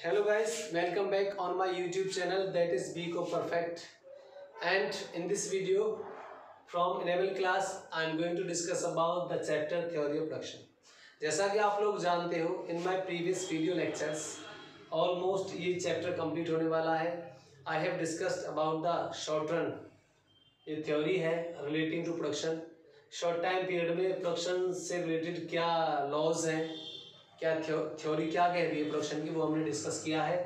Hello guys, welcome back on my YouTube channel that is Bco Perfect, and in this video from Enable class I am going to discuss about the chapter Theory of Production. जैसा कि आप लोग जानते हो in my previous video lectures almost ये chapter complete होने वाला है. I have discussed about the short run, ये theory है relating to production. Short time period में प्रोडक्शन से रिलेटेड क्या लॉज हैं, क्या थ्योरी क्या कह रही है प्रोडक्शन की, वो हमने डिस्कस किया है.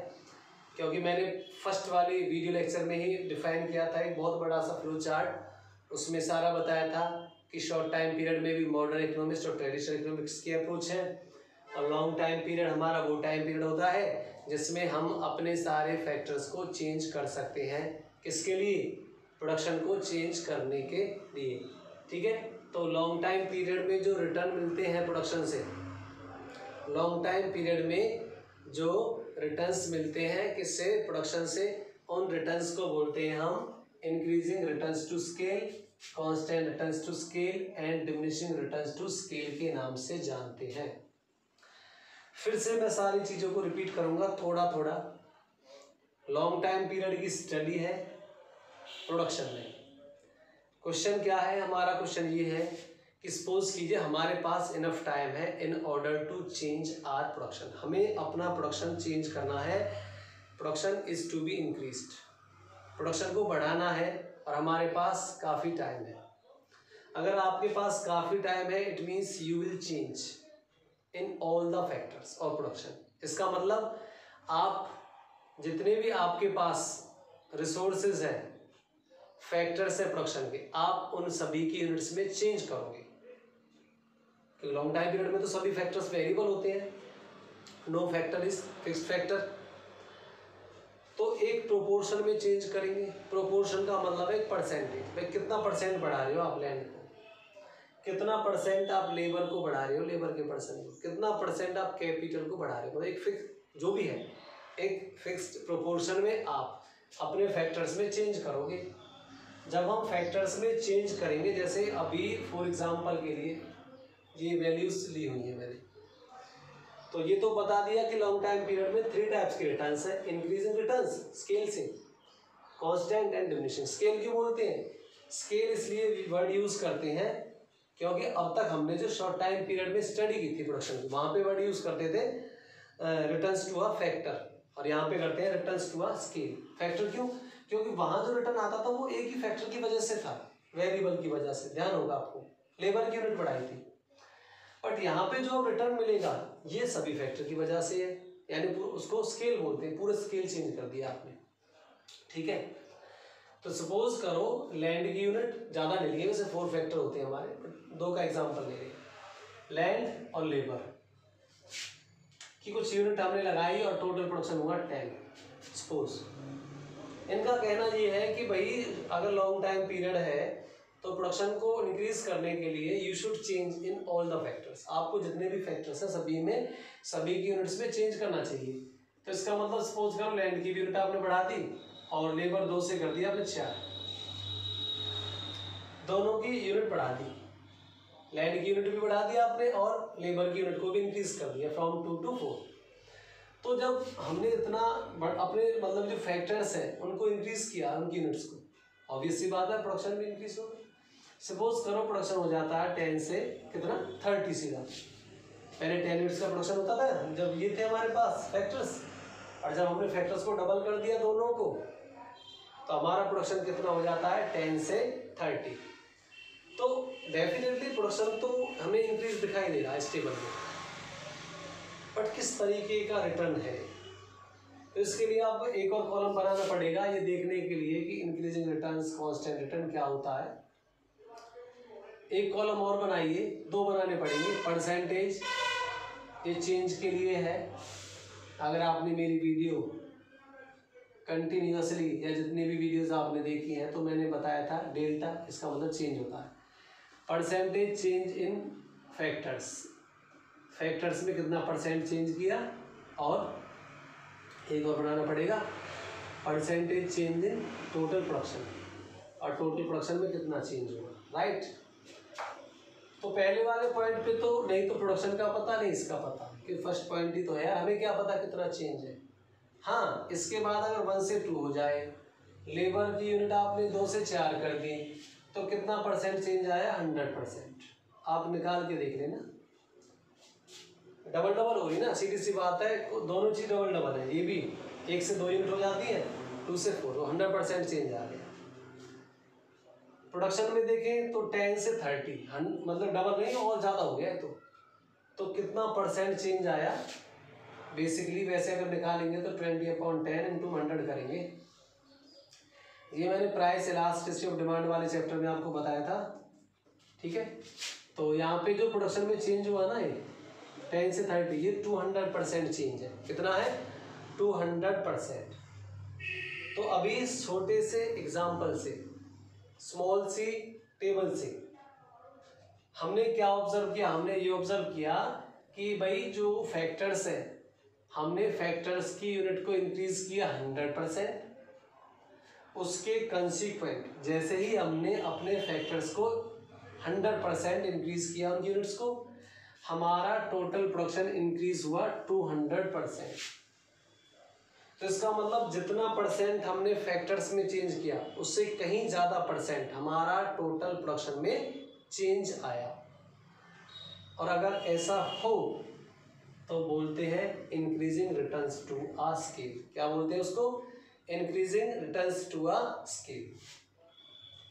क्योंकि मैंने फर्स्ट वाली वीडियो लेक्चर में ही डिफाइन किया था एक बहुत बड़ा सा फ्लो चार्ट, उसमें सारा बताया था कि शॉर्ट टाइम पीरियड में भी मॉडर्न इकोनॉमिक्स और ट्रेडिशनल इकोनॉमिक्स की अप्रोच है, और लॉन्ग टाइम पीरियड हमारा वो टाइम पीरियड होता है जिसमें हम अपने सारे फैक्टर्स को चेंज कर सकते हैं. किसके लिए? प्रोडक्शन को चेंज करने के लिए. ठीक है, तो लॉन्ग टाइम पीरियड में जो रिटर्न मिलते हैं प्रोडक्शन से, लॉन्ग टाइम पीरियड में जो रिटर्न्स मिलते हैं किससे? प्रोडक्शन से. उन रिटर्न्स को बोलते हैं हम increasing returns to scale, constant returns to scale and diminishing returns to scale के नाम से जानते हैं. फिर से मैं सारी चीज़ों को रिपीट करूंगा थोड़ा थोड़ा. लॉन्ग टाइम पीरियड की स्टडी है प्रोडक्शन में. क्वेश्चन क्या है हमारा? क्वेश्चन ये है कि सपोज कीजिए हमारे पास इनफ टाइम है in order to change our production. हमें अपना प्रोडक्शन चेंज करना है. Production is to be increased, production को बढ़ाना है और हमारे पास काफ़ी टाइम है. अगर आपके पास काफ़ी टाइम है it means you will change in all the factors of production. इसका मतलब आप जितने भी आपके पास रिसोर्सेज हैं, फैक्टर्स है प्रोडक्शन के, आप उन सभी की यूनिट्स में चेंज करोगे. क्योंकि लॉन्ग टाइम पीरियड में तो सभी फैक्टर्स वेरिएबल होते हैं, no factor is fixed factor. तो एक प्रोपोर्शन में चेंज करेंगे. प्रोपोर्शन का मतलब है परसेंटेज. भाई कितना परसेंट बढ़ा रहे हो आप लैंड को, कितना परसेंट आप लेबर को बढ़ा रहे हो, लेबर के परसेंट को, कितना परसेंट आप कैपिटल को बढ़ा रहे हो. एक फिक्स जो भी है एक फिक्स्ड प्रोपोर्शन में आप अपने फैक्टर्स में चेंज करोगे. जब हम फैक्टर्स में चेंज करेंगे, जैसे अभी फॉर एग्जांपल के लिए ये वैल्यूज ली हुई है मैंने, तो ये तो बता दिया कि लॉन्ग टाइम पीरियड में 3 टाइप्स के रिटर्न्स है. इंक्रीजिंग रिटर्न्स स्केल से, कांस्टेंट एंड डिमिनिशिंग. स्केल क्यों बोलते हैं? स्केल इसलिए वर्ड यूज करते हैं क्योंकि अब तक हमने जो शॉर्ट टाइम पीरियड में स्टडी की थी प्रोडक्शन की, वहाँ पे वर्ड यूज करते थे रिटर्न्स टू अ फैक्टर, और यहाँ पे करते हैं returns to a scale. Factor क्यों? क्योंकि वहाँ जो रिटर्न आता था वो एक ही फैक्टर की वजह से था, वेरिएबल की वजह से. ध्यान होगा आपको, लेबर की यूनिट बढ़ाई थी. बट यहाँ पे जो रिटर्न मिलेगा ये सभी फैक्टर की वजह से है, यानी उसको स्केल बोलते हैं. पूरा स्केल चेंज कर दिया आपने. ठीक है, तो सपोज करो लैंड की यूनिट ज़्यादा ले लिए, वैसे 4 फैक्टर होते हैं हमारे, 2 का एग्जाम्पल ले रहे. लैंड और लेबर की कुछ यूनिट हमने लगाई और टोटल प्रोडक्शन हुआ 10 सपोज. इनका कहना ये है कि भाई अगर लॉन्ग टाइम पीरियड है तो प्रोडक्शन को इंक्रीज करने के लिए you should change in all the factors. आपको जितने भी फैक्टर्स हैं सभी की यूनिट्स में चेंज करना चाहिए. तो इसका मतलब सपोज करो लैंड की यूनिट आपने बढ़ा दी और लेबर 2 से कर दिया आपने 4, दोनों की यूनिट बढ़ा दी. लैंड की यूनिट भी बढ़ा दिया आपने और लेबर की यूनिट को भी इंक्रीज कर दिया फ्रॉम 2 to 4. तो जब हमने इतना अपने मतलब जो फैक्टर्स हैं उनको इंक्रीज किया, उनकी यूनिट्स को, ऑब्वियस सी बात है प्रोडक्शन भी इंक्रीज होगा. सपोज करो प्रोडक्शन हो जाता है 10 से कितना 30 सीधा. पहले 10 यूनिट्स का प्रोडक्शन होता था जब ये थे हमारे पास फैक्टर्स, और जब हमने फैक्टर्स को डबल कर दिया दोनों को, तो हमारा प्रोडक्शन कितना हो जाता है 10 से 30. तो डेफिनेटली प्रोडक्शन तो हमें इंक्रीज दिखाई दे रहा है स्टेबल में, बट किस तरीके का रिटर्न है. तो इसके लिए आपको एक और कॉलम बनाना पड़ेगा ये देखने के लिए कि इंक्रीजिंग रिटर्न्स, कांस्टेंट रिटर्न क्या होता है. एक कॉलम और बनाइए, 2 बनाने पड़ेंगे. परसेंटेज ये चेंज के लिए है. अगर आपने मेरी वीडियो कंटिन्यूसली या जितनी भी वीडियोस आपने देखी हैं तो मैंने बताया था डेल्टा, इसका मतलब चेंज होता है. Percentage change in factors, factors में कितना परसेंट चेंज किया. और एक और बनाना पड़ेगा percentage change in total production, और टोटल प्रोडक्शन में कितना चेंज होगा. राइट, तो पहले वाले पॉइंट पे तो नहीं तो प्रोडक्शन का पता नहीं इसका पता, कि फर्स्ट पॉइंट ही तो है, हमें क्या पता कितना चेंज है. हाँ, इसके बाद अगर 1 से 2 हो जाए, लेबर की यूनिट आपने 2 से 4 कर दी, तो कितना परसेंट चेंज आया? 100%। आप निकाल के देख लेना, डबल डबल हो रही ना, सीधी सी बात है, दोनों चीज डबल डबल है। ये भी 1 से 2 यूनिट हो जाती है, 2 से 4, तो 100% चेंज आ गया। प्रोडक्शन में देखें तो 10 से 30, मतलब डबल नहीं और ज़्यादा हो गया है। तो कितना परसेंट चेंज आया? बेसिकली वैसे अगर निकालेंगे तो 20/10 इंटू 100 करेंगे। ये मैंने प्राइस इलास्टिसिटी ऑफ डिमांड वाले चैप्टर में आपको बताया था, ठीक है। तो यहाँ पे जो प्रोडक्शन में चेंज हुआ ना, ये 10 से 30, ये 200% चेंज है। कितना है? 200%। तो अभी इस छोटे से एग्जाम्पल से, स्मॉल सी टेबल से हमने क्या ऑब्जर्व किया? हमने ये ऑब्जर्व किया कि भाई जो फैक्टर्स है, हमने फैक्टर्स की यूनिट को इंक्रीज किया 100%, उसके कंसीक्वेंट जैसे ही हमने अपने फैक्टर्स को 100% इंक्रीज किया उनकी यूनिट्स को, हमारा टोटल प्रोडक्शन इंक्रीज हुआ 200%। तो इसका मतलब जितना परसेंट हमने फैक्टर्स में चेंज किया उससे कहीं ज़्यादा परसेंट हमारा टोटल प्रोडक्शन में चेंज आया। और अगर ऐसा हो तो बोलते हैं increasing returns to a scale. क्या बोलते हैं उसको? Increasing returns to a scale.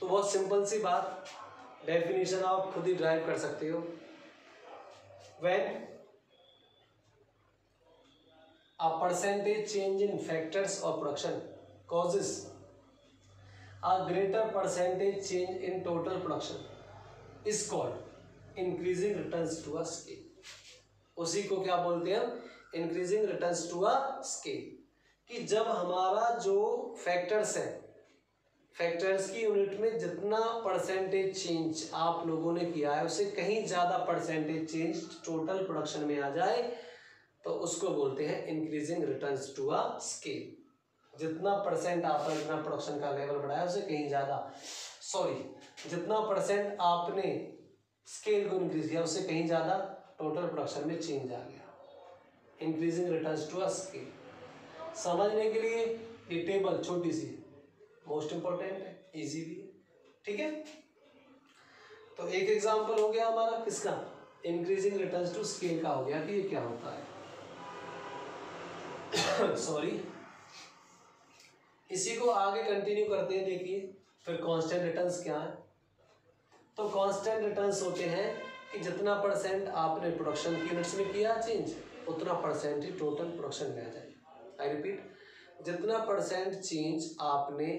तो बहुत सिंपल सी बात, डेफिनेशन आप खुद ही ड्राइव कर सकते हो। When a percentage change in factors of production causes a greater percentage change in total production is called increasing returns to a scale। उसी को क्या बोलते हैं? increasing returns to a scale। कि जब हमारा जो फैक्टर्स है, फैक्टर्स की यूनिट में जितना परसेंटेज चेंज आप लोगों ने किया है उससे कहीं ज़्यादा परसेंटेज चेंज टोटल प्रोडक्शन में आ जाए तो उसको बोलते हैं increasing returns to a scale. जितना परसेंट आपने अपना प्रोडक्शन का लेवल बढ़ाया उससे कहीं ज़्यादा, जितना परसेंट आपने स्केल को इंक्रीज किया उससे कहीं ज़्यादा टोटल प्रोडक्शन में चेंज आ गया। Increasing returns to a scale समझने के लिए ये टेबल छोटी सी मोस्ट इंपॉर्टेंट है, इजी भी है, ठीक है। तो एक एग्जांपल हो गया हमारा किसका? इंक्रीजिंग रिटर्न्स टू स्केल का हो गया कि ये क्या होता है। सॉरी, इसी को आगे कंटिन्यू करते हैं। देखिए फिर कांस्टेंट रिटर्न्स क्या है? तो कांस्टेंट रिटर्न्स होते हैं कि जितना परसेंट आपने प्रोडक्शन की यूनिट्स में किया चेंज उतना परसेंट ही टोटल प्रोडक्शन में आ जाए। आई रिपीट, जितना परसेंट चेंज आपने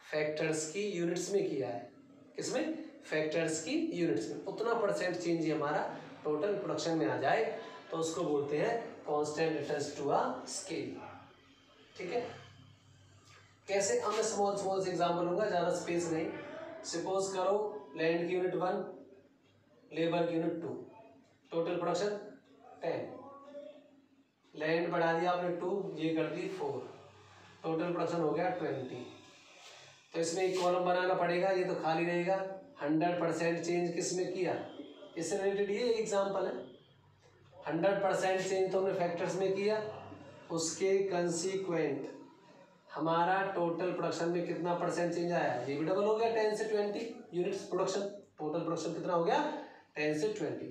फैक्टर्स की यूनिट्स में किया है, किसमें? फैक्टर्स की यूनिट्स में, उतना परसेंट चेंज ही हमारा टोटल प्रोडक्शन में आ जाए तो उसको बोलते हैं constant returns to a scale, ठीक है। कैसे? अब मैं स्मॉल से एग्जांपल लूंगा, ज़्यादा स्पेस नहीं। सपोज करो लैंड की यूनिट 1, लेबर की यूनिट 2, टोटल प्रोडक्शन 10, लैंड बढ़ा दिया आपने 2, ये कर दी 4, टोटल प्रोडक्शन हो गया 20। तो इसमें एक कॉलम बनाना पड़ेगा, ये तो खाली रहेगा। 100% चेंज किस में किया? इससे रिलेटेड ये एग्जांपल है। 100% चेंज तो हमने फैक्टर्स में किया, उसके कंसीक्वेंट हमारा टोटल प्रोडक्शन में कितना परसेंट चेंज आया? ये भी डबल हो गया, 10 से 20 यूनिट्स प्रोडक्शन। टोटल प्रोडक्शन कितना हो गया? 10 से 20।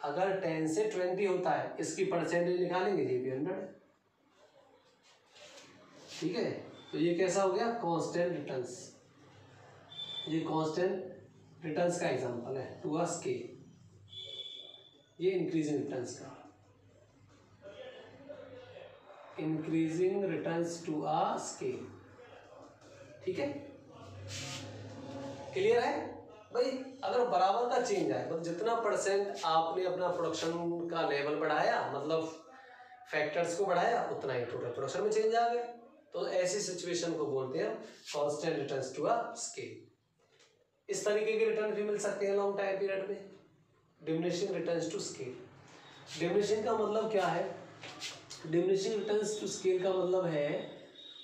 अगर 10 से 20 होता है, इसकी परसेंटेज निकालेंगे, ये भी 100 है, ठीक है। तो ये कैसा हो गया? Constant returns. ये कांस्टेंट रिटर्न्स का एग्जांपल है टू अ स्केल, ये इंक्रीजिंग रिटर्न्स का, increasing returns to a scale, ठीक है। क्लियर है भाई? अगर बराबर का चेंज आए, मतलब जितना परसेंट आपने अपना प्रोडक्शन का लेवल बढ़ाया, मतलब फैक्टर्स को बढ़ाया, उतना ही टोटल प्रोडक्शन में चेंज आ गया, तो ऐसी सिचुएशन को बोलते हैं constant returns to a scale. इस तरीके के रिटर्न भी मिल सकते हैं लॉन्ग टाइम पीरियड में। Diminishing returns to scale, diminishing का मतलब क्या है? डिमिनिशिंग रिटर्न्स टू स्केल का मतलब है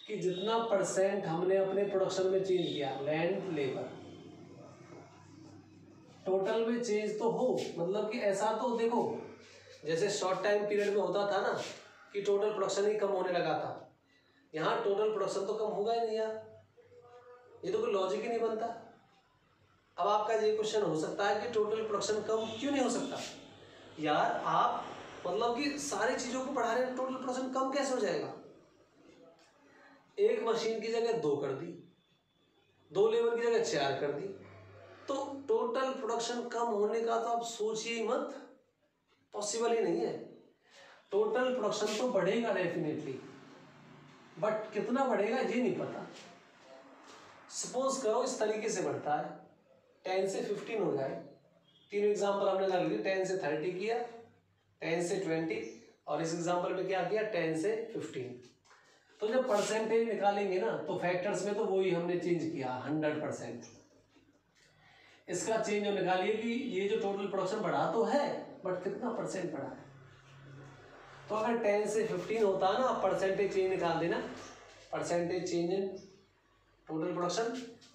कि जितना परसेंट हमने अपने प्रोडक्शन में चेंज किया, लैंड लेबर, टोटल में चेंज तो हो, मतलब कि ऐसा तो देखो जैसे शॉर्ट टाइम पीरियड में होता था ना कि टोटल प्रोडक्शन ही कम होने लगा था, यहाँ टोटल प्रोडक्शन तो कम होगा ही नहीं यार, ये तो कोई लॉजिक ही नहीं बनता। अब आपका ये क्वेश्चन हो सकता है कि टोटल प्रोडक्शन कम क्यों नहीं हो सकता यार, आप मतलब कि सारी चीजों को बढ़ा रहे हैं, टोटल प्रोडक्शन कम कैसे हो जाएगा? एक मशीन की जगह 2 कर दी, 2 लेबर की जगह 4 कर दी, तो टोटल प्रोडक्शन कम होने का तो आप सोचिए मत, पॉसिबल ही नहीं है। टोटल प्रोडक्शन तो बढ़ेगा डेफिनेटली, बट कितना बढ़ेगा ये नहीं पता। सपोज करो इस तरीके से बढ़ता है, 10 से 15 हो जाए, तीनों एग्जाम्पल हमने कर लिए, 10 से 30 किया, 10 से 20 और इस एग्जाम्पल में क्या किया 10 से 15। तो जब परसेंटेज निकालेंगे ना तो फैक्टर्स में तो वही हमने चेंज किया 100%। इसका चेंज जो निकालिए कि ये जो टोटल प्रोडक्शन बढ़ा तो है बट कितना परसेंट बढ़ा है। तो अगर 10 से 15 होता है ना, परसेंटेज चेंज निकाल देना, percentage change in total production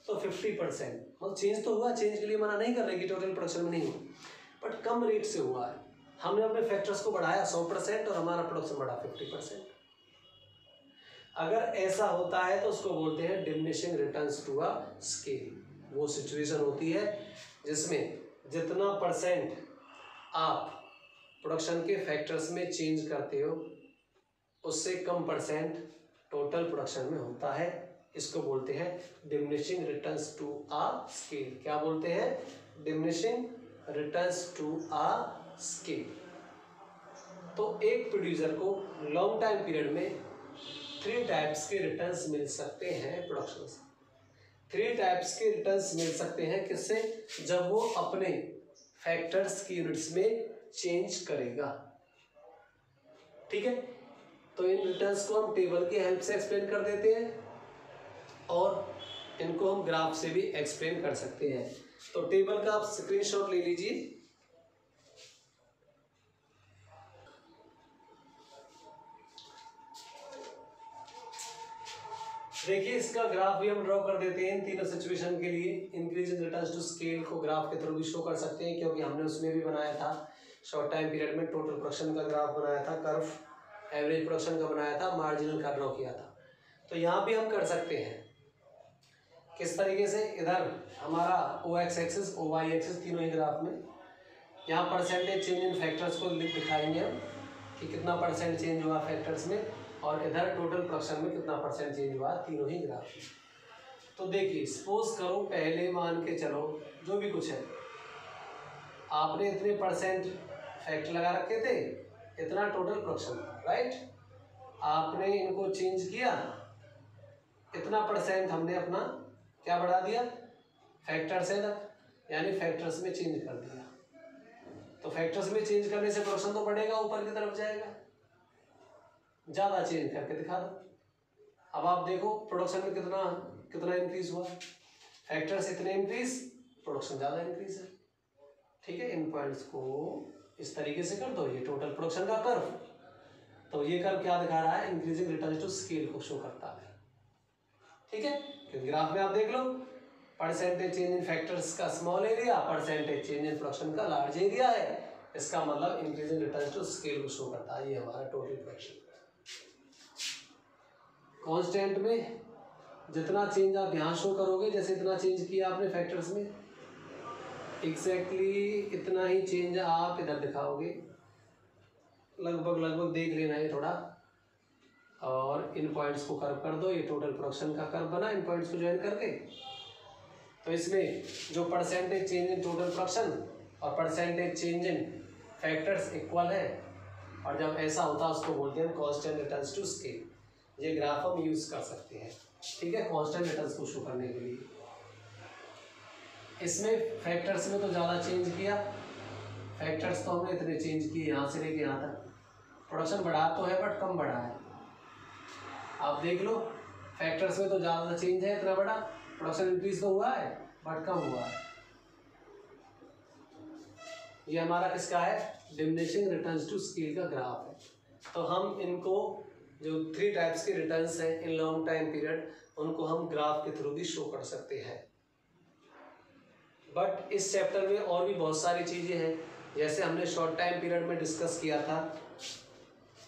तो 50%, मतलब चेंज तो हुआ, चेंज के लिए मना नहीं कर रहे कि टोटल प्रोडक्शन में नहीं हुआ, बट कम रेट से हुआ है। हमने अपने फैक्टर्स को बढ़ाया 100% और हमारा प्रोडक्शन बढ़ा 50%। अगर ऐसा होता है तो उसको बोलते हैं diminishing returns to a scale. वो सिचुएशन होती है जिसमें जितना परसेंट आप प्रोडक्शन के फैक्टर्स में चेंज करते हो उससे कम परसेंट टोटल प्रोडक्शन में होता है। इसको बोलते हैं diminishing returns to a scale. क्या बोलते हैं? Diminishing returns to a scale. तो एक प्रोड्यूसर को लॉन्ग टाइम पीरियड में 3 टाइप्स के रिटर्न्स मिल सकते हैं प्रोडक्शन से। 3 टाइप्स के रिटर्न्स मिल सकते हैं किससे? जब वो अपने फैक्टर्स की यूनिट्स में चेंज करेगा। ठीक है, तो इन रिटर्न्स को हम टेबल की हेल्प से एक्सप्लेन कर देते हैं और इनको हम ग्राफ से भी एक्सप्लेन कर सकते हैं। तो टेबल का आप स्क्रीनशॉट ले लीजिए। देखिए इसका ग्राफ भी हम ड्रॉ कर देते हैं इन तीनों सिचुएशन के लिए। Increase in returns to scale को ग्राफ के थ्रू भी शो कर सकते हैं क्योंकि हमने उसमें भी बनाया था शॉर्ट टाइम पीरियड में टोटल प्रोडक्शन का ग्राफ बनाया था, कर्व एवरेज प्रोडक्शन का बनाया था, मार्जिनल का ड्रॉ किया था। तो यहाँ भी हम कर सकते हैं किस तरीके से, इधर हमारा OX एक्सिस OY एक्सिस तीनों ही ग्राफ में, यहाँ परसेंटेज चेंज इन फैक्टर्स को दिखाएंगे हम कि कितना परसेंट चेंज हुआ फैक्टर्स में, और इधर टोटल प्रोडक्शन में कितना परसेंट चेंज हुआ तीनों ही ग्राफ में। तो देखिए सपोज करो पहले मान के चलो जो भी कुछ है, आपने इतने परसेंट फैक्टर लगा रखे थे, इतना टोटल प्रोडक्शन था, राइट। आपने इनको चेंज किया, इतना परसेंट हमने अपना क्या बढ़ा दिया फैक्टर से, यानी फैक्टर्स में चेंज कर दिया। तो फैक्टर्स में चेंज करने से प्रोडक्शन तो बढ़ेगा, ऊपर की तरफ जाएगा। ज़्यादा चेंज करके दिखा दो। अब आप देखो प्रोडक्शन में कितना कितना इंक्रीज हुआ, फैक्टर्स इतने इंक्रीज, प्रोडक्शन ज़्यादा इंक्रीज है। ठीक है, इन पॉइंट्स को इस तरीके से कर दो, ये टोटल प्रोडक्शन का कर्व। तो ये कर्व क्या दिखा रहा है? इंक्रीजिंग रिटर्न्स टू स्केल को शो करता है। ठीक है, क्योंकि ग्राफ में आप देख लो परसेंटेज चेंज इन फैक्टर्स का small area, percentage change in production का लार्ज एरिया है। इसका मतलब इंक्रीजिंग रिटर्न्स टू स्केल को शो करता है। ये हमारा टोटल प्रोडक्शन कांस्टेंट में जितना चेंज आप यहाँ शो करोगे, जैसे इतना चेंज किया आपने फैक्टर्स में, एग्जैक्टली इतना ही चेंज आप इधर दिखाओगे। लगभग देख लेना है थोड़ा, और इन पॉइंट्स को कर्व कर दो। ये टोटल प्रोडक्शन का कर्व बना इन पॉइंट्स को ज्वाइन करके। तो इसमें जो percentage change in total production और percentage change in factors equal है, और जब ऐसा होता है उसको बोलते हैं कांस्टेंट रिटर्न्स टू स्केल। ये ग्राफ हम यूज कर सकते हैं, ठीक है, कांस्टेंट रिटर्न्स को शो करने के लिए। इसमें फैक्टर्स में तो ज़्यादा चेंज किया, फैक्टर्स तो हमने इतने चेंज किए यहाँ से लेके यहाँ तक। प्रोडक्शन बढ़ा तो है बट कम बढ़ा है। आप देख लो फैक्टर्स में तो ज़्यादा चेंज है, इतना बड़ा। प्रोडक्शन इंक्रीज तो हुआ है बट कम हुआ है। ये हमारा किसका है? डिमिनिशिंग रिटर्न्स टू स्केल का ग्राफ है। तो हम इनको जो 3 टाइप्स के रिटर्न्स हैं इन लॉन्ग टाइम पीरियड, उनको हम ग्राफ के थ्रू भी शो कर सकते हैं। बट इस चैप्टर में और भी बहुत सारी चीज़ें हैं, जैसे हमने शॉर्ट टाइम पीरियड में डिस्कस किया था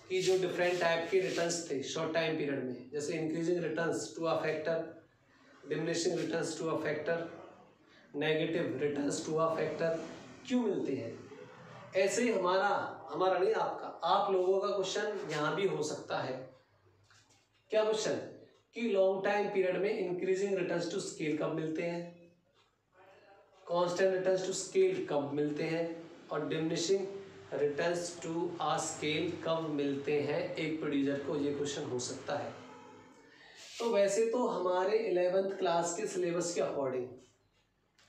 कि जो डिफरेंट टाइप के रिटर्न्स थे शॉर्ट टाइम पीरियड में, जैसे increasing returns to a factor, diminishing returns to a factor, negative returns to a factor, क्यों मिलते हैं। ऐसे ही हमारा नहीं आपका, आप लोगों का क्वेश्चन यहाँ भी हो सकता है। क्या क्वेश्चन कि लॉन्ग टाइम पीरियड में इंक्रीजिंग रिटर्न्स टू स्केल कब मिलते हैं, कांस्टेंट रिटर्न्स टू स्केल कब मिलते हैं, और diminishing returns to a scale कब मिलते हैं। एक प्रोड्यूसर को ये क्वेश्चन हो सकता है। तो वैसे तो हमारे 11th क्लास के सिलेबस के अकॉर्डिंग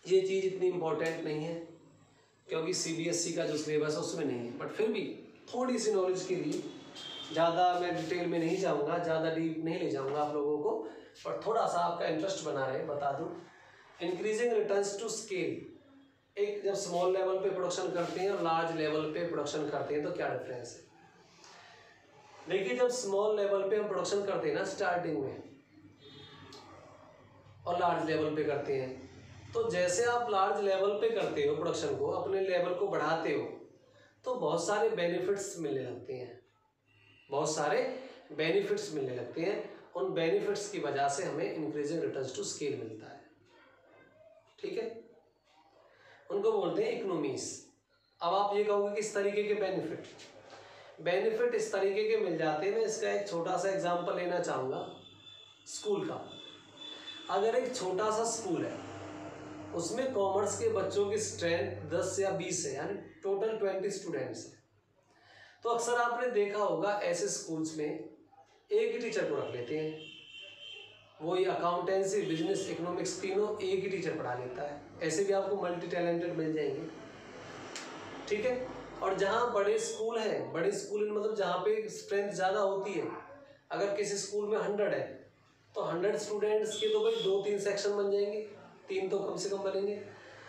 ये चीज़ इतनी इम्पोर्टेंट नहीं है, क्योंकि सीबीएसई का जो सिलेबस है उसमें नहीं है, बट फिर भी थोड़ी सी नॉलेज के लिए, ज़्यादा मैं डिटेल में नहीं जाऊँगा, ज़्यादा डीप नहीं ले जाऊँगा आप लोगों को, पर थोड़ा सा आपका इंटरेस्ट बना रहे बता दूँ। इंक्रीजिंग रिटर्न्स टू स्केल, एक जब स्मॉल लेवल पे प्रोडक्शन करते हैं और लार्ज लेवल पे प्रोडक्शन करते हैं तो क्या डिफरेंस है। देखिए, जब स्मॉल लेवल पे हम प्रोडक्शन करते हैं ना स्टार्टिंग में, और लार्ज लेवल पे करते हैं, तो जैसे आप लार्ज लेवल पे करते हो प्रोडक्शन को, अपने लेवल को बढ़ाते हो, तो बहुत सारे बेनिफिट्स मिलने लगते हैं, बहुत सारे बेनिफिट्स मिलने लगते हैं। उन बेनिफिट्स की वजह से हमें इंक्रीजिंग रिटर्न्स टू स्केल मिलता है, ठीक है। उनको बोलते हैं इकोनॉमीज। अब आप ये कहोगे कि इस तरीके के बेनिफिट इस तरीके के मिल जाते हैं। मैं इसका एक छोटा सा एग्जांपल लेना चाहूँगा स्कूल का। अगर एक छोटा सा स्कूल है, उसमें कॉमर्स के बच्चों की स्ट्रेंथ 10 या 20 है, यानी टोटल 20 स्टूडेंट्स हैं, तो अक्सर आपने देखा होगा ऐसे स्कूल्स में एक ही टीचर को रख लेते हैं। वही अकाउंटेंसी, बिजनेस, इकोनॉमिक्स तीनों एक ही टीचर पढ़ा लेता है। ऐसे भी आपको मल्टी टैलेंटेड मिल जाएंगे, ठीक है। और जहाँ बड़े स्कूल हैं, बड़े स्कूल मतलब जहाँ पे स्ट्रेंथ ज़्यादा होती है, अगर किसी स्कूल में 100 है तो 100 स्टूडेंट्स के तो भाई 2-3 सेक्शन बन जाएंगे, 3 तो कम से कम बनेंगे।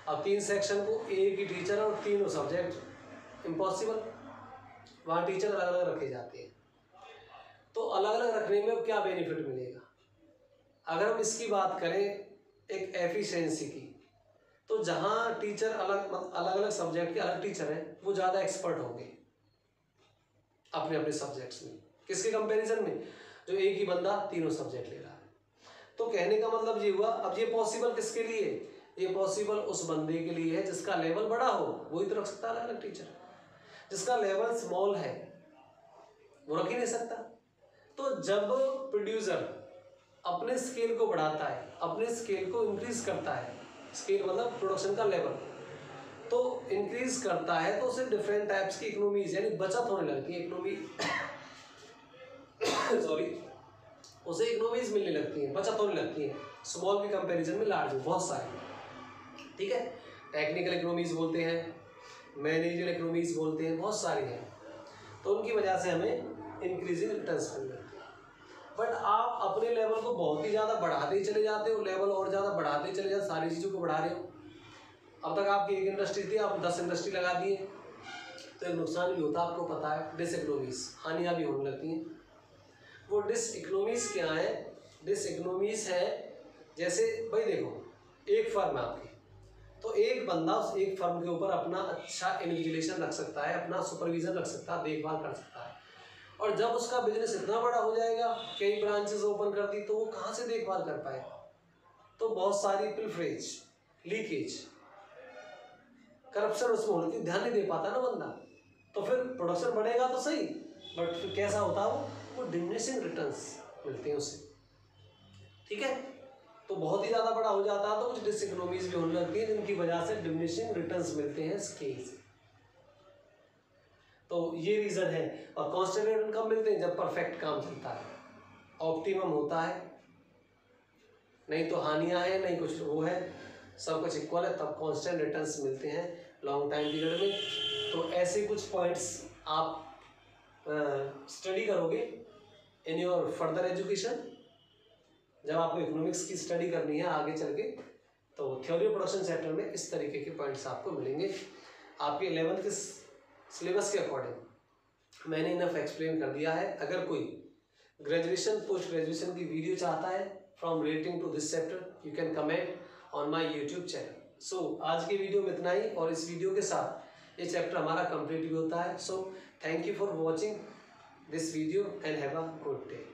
अब 3 सेक्शन को एक ही टीचर और तीनों सब्जेक्ट, इम्पॉसिबल। वहाँ टीचर अलग अलग रखे जाते हैं। तो अलग अलग रखने में क्या बेनिफिट मिलेगा। अगर हम इसकी बात करें एक एफिशिएंसी की, तो जहाँ टीचर अलग अलग सब्जेक्ट के अलग टीचर हैं, वो ज़्यादा एक्सपर्ट होंगे अपने अपने सब्जेक्ट्स में। किसके कंपैरिजन में, जो एक ही बंदा तीनों सब्जेक्ट ले रहा है। तो कहने का मतलब ये हुआ, अब ये पॉसिबल किसके लिए, ये पॉसिबल उस बंदे के लिए है जिसका लेवल बड़ा हो, वही तो रख सकता है अलग अलग टीचर। जिसका लेवल स्मॉल है वो रख ही नहीं सकता। तो जब प्रोड्यूसर अपने स्केल को बढ़ाता है, अपने स्केल को इंक्रीज करता है, स्केल मतलब प्रोडक्शन का लेवल तो इंक्रीज करता है, तो उसे डिफरेंट टाइप्स की इकोनॉमीज यानी बचत होने लगती है, इकोनॉमी सॉरी, उसे इकोनॉमीज मिलने लगती हैं, बचत होने लगती है स्मॉल के कंपैरिजन में लार्ज में, बहुत सारे, ठीक है। टेक्निकल इकोनॉमीज बोलते हैं, मैनेजरियल इकोनॉमीज बोलते हैं, बहुत सारी हैं। तो उनकी वजह से हमें इंक्रीजिंग रिटर्न्स मिल जाते हैं। बट आप अपने लेवल को बहुत ही ज़्यादा बढ़ाते ही चले जाते हो, लेवल और ज़्यादा बढ़ाते ही चले जाते, सारी चीज़ों को बढ़ा रहे हो। अब तक आपकी एक इंडस्ट्री थी, आप 10 इंडस्ट्री लगा दिए, तो एक नुकसान भी होता है, आपको पता है, डिसइकोनॉमीज, हानियाँ भी होने लगती हैं। वो डिसइकोनॉमीज क्या है, डिसइकोनॉमीज है जैसे भाई देखो एक फर्म है आपकी, तो एक बंदा उस एक फर्म के ऊपर अपना अच्छा इन्विजिलेशन रख सकता है, अपना सुपरविजन रख सकता है, देखभाल कर सकता है। और जब उसका बिजनेस इतना बड़ा हो जाएगा, कई ब्रांचेस ओपन कर दी, तो वो कहाँ से देखभाल कर पाएगा। तो बहुत सारी पिलफरेज, लीकेज, करप्शन उसमें होती, ध्यान नहीं दे पाता ना बंदा, तो फिर प्रोडक्शन बढ़ेगा तो सही, बट फिर कैसा होता है वो डिमिनिशिंग रिटर्न्स मिलते हैं उसे, ठीक है। तो बहुत ही ज़्यादा बड़ा हो जाता है तो कुछ डिसइकोनॉमीज भी होने लगती है, जिनकी वजह से डिमिनिशिंग रिटर्न्स मिलते हैं स्केल से। तो ये रीज़न है। और कांस्टेंट रिटर्न कब मिलते हैं, जब परफेक्ट काम चलता है, ऑप्टिमम होता है, नहीं तो हानियाँ हैं, नहीं कुछ वो है, सब कुछ इक्वल है, तब कांस्टेंट रिटर्न्स मिलते हैं लॉन्ग टाइम पीरियड में। तो ऐसे कुछ पॉइंट्स आप स्टडी करोगे इन योर फर्दर एजुकेशन, जब आपको इकोनॉमिक्स की स्टडी करनी है आगे चल के, तो थ्योरी ऑफ प्रोडक्शन चैप्टर में इस तरीके के पॉइंट्स आपको मिलेंगे। आपके 11th के सिलेबस के अकॉर्डिंग मैंने इनफ एक्सप्लेन कर दिया है। अगर कोई ग्रेजुएशन पोस्ट ग्रेजुएशन की वीडियो चाहता है from relating to this chapter, you can comment on my YouTube channel. So आज की वीडियो में इतना ही, और इस वीडियो के साथ ये चैप्टर हमारा कंप्लीट भी होता है। So thank you for watching. this video and have a good day.